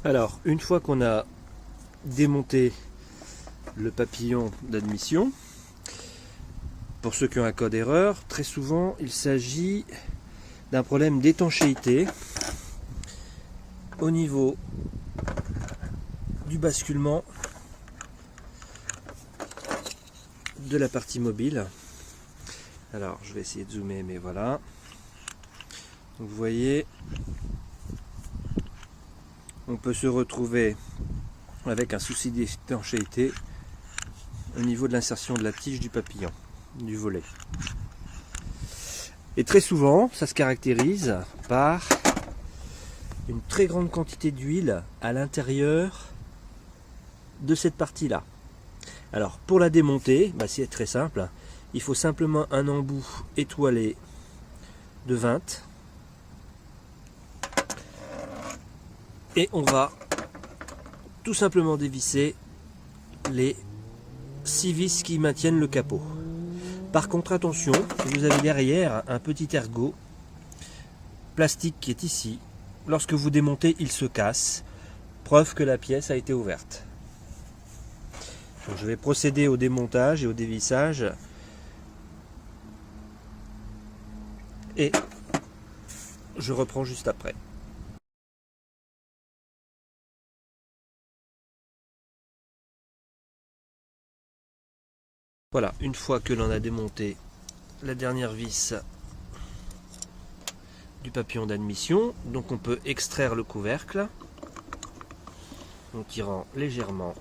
Alors, une fois qu'on a démonté le papillon d'admission, pour ceux qui ont un code erreur, très souvent il s'agit d'un problème d'étanchéité au niveau du basculement de la partie mobile. Alors je vais essayer de zoomer, mais voilà. Donc, vous voyez, on peut se retrouver avec un souci d'étanchéité au niveau de l'insertion de la tige du papillon, du volet. Et très souvent, ça se caractérise par une très grande quantité d'huile à l'intérieur de cette partie-là. Alors, pour la démonter, c'est très simple. Il faut simplement un embout étoilé de 20. Et on va tout simplement dévisser les 6 vis qui maintiennent le capot. Par contre, attention, vous avez derrière un petit ergot plastique qui est ici. Lorsque vous démontez, il se casse. Preuve que la pièce a été ouverte. Donc, je vais procéder au démontage et au dévissage. Et je reprends juste après. Voilà, une fois que l'on a démonté la dernière vis du papillon d'admission, donc on peut extraire le couvercle en tirant légèrement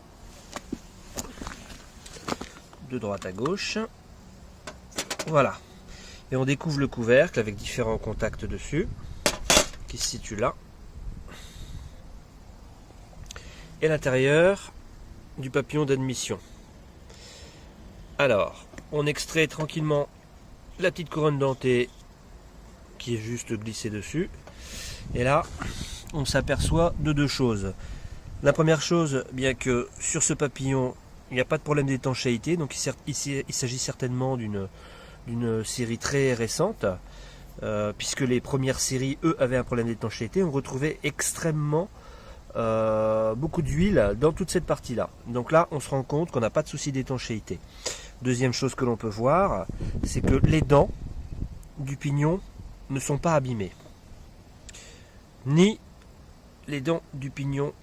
de droite à gauche. Voilà, et on découvre le couvercle avec différents contacts dessus qui se situent là, et l'intérieur du papillon d'admission. Alors, on extrait tranquillement la petite couronne dentée qui est juste glissée dessus. Et là, on s'aperçoit de deux choses. La première chose, bien que sur ce papillon, il n'y a pas de problème d'étanchéité, donc il s'agit certainement d'une série très récente, puisque les premières séries, eux, avaient un problème d'étanchéité. On retrouvait extrêmement beaucoup d'huile dans toute cette partie-là. Donc là, on se rend compte qu'on n'a pas de souci d'étanchéité. Deuxième chose que l'on peut voir, c'est que les dents du pignon ne sont pas abîmées. Ni les dents du pignon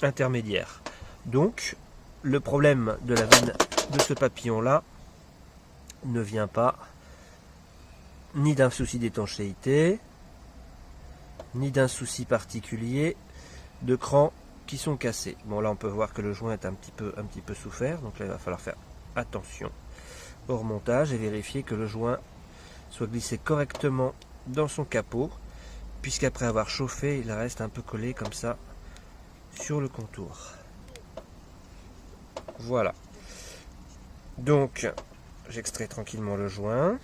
intermédiaire. Donc, le problème de la veine de ce papillon-là ne vient pas ni d'un souci d'étanchéité, ni d'un souci particulier de crans qui sont cassés. Bon, là on peut voir que le joint est un petit peu souffert, donc là il va falloir faire attention au remontage et vérifier que le joint soit glissé correctement dans son capot, puisqu'après avoir chauffé il reste un peu collé comme ça sur le contour. Voilà, donc j'extrais tranquillement le joint.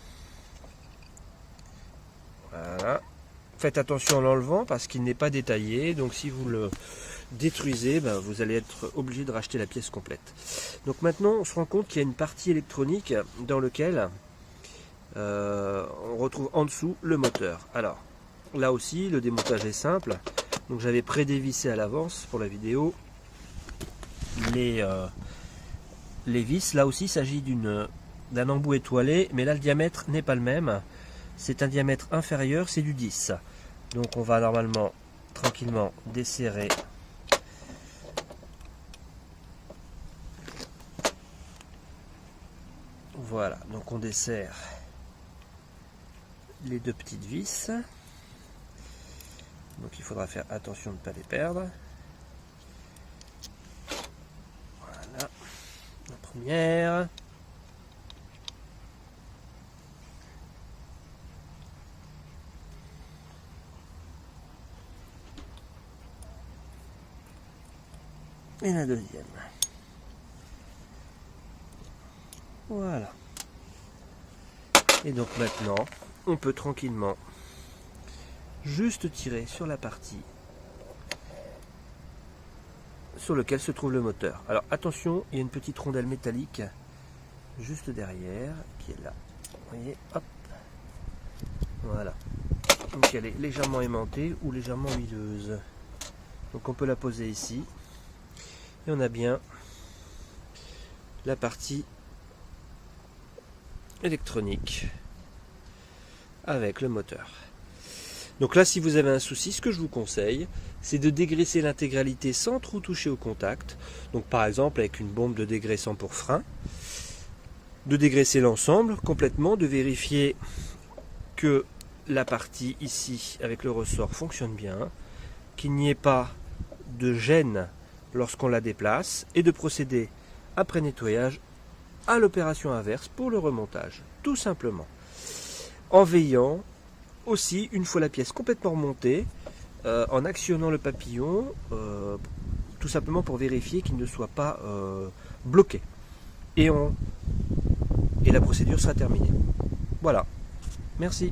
Voilà, faites attention en l'enlevant parce qu'il n'est pas détaillé, donc si vous le détruisez, vous allez être obligé de racheter la pièce complète. Donc maintenant on se rend compte qu'il y a une partie électronique dans laquelle on retrouve en dessous le moteur. Alors là aussi le démontage est simple, donc j'avais pré-dévissé à l'avance pour la vidéo les vis. Là aussi il s'agit d'un embout étoilé, mais là le diamètre n'est pas le même, c'est un diamètre inférieur, c'est du 10. Donc on va normalement tranquillement desserrer Voilà, donc on dessert les deux petites vis. Donc il faudra faire attention de ne pas les perdre. Voilà, la première. Et la deuxième. Voilà. Et donc maintenant, on peut tranquillement juste tirer sur la partie sur laquelle se trouve le moteur. Alors attention, il y a une petite rondelle métallique juste derrière qui est là. Vous voyez, hop. Voilà. Donc elle est légèrement aimantée ou légèrement huileuse. Donc on peut la poser ici. Et on a bien la partie électronique avec le moteur. Donc là, si vous avez un souci, ce que je vous conseille, c'est de dégraisser l'intégralité sans trop toucher au contact. Donc par exemple avec une bombe de dégraissant pour frein, de dégraisser l'ensemble complètement, de vérifier que la partie ici avec le ressort fonctionne bien, qu'il n'y ait pas de gêne lorsqu'on la déplace, et de procéder après nettoyage à l'opération inverse pour le remontage, tout simplement. En veillant aussi, une fois la pièce complètement remontée, en actionnant le papillon, tout simplement pour vérifier qu'il ne soit pas bloqué. Et la procédure sera terminée. Voilà. Merci.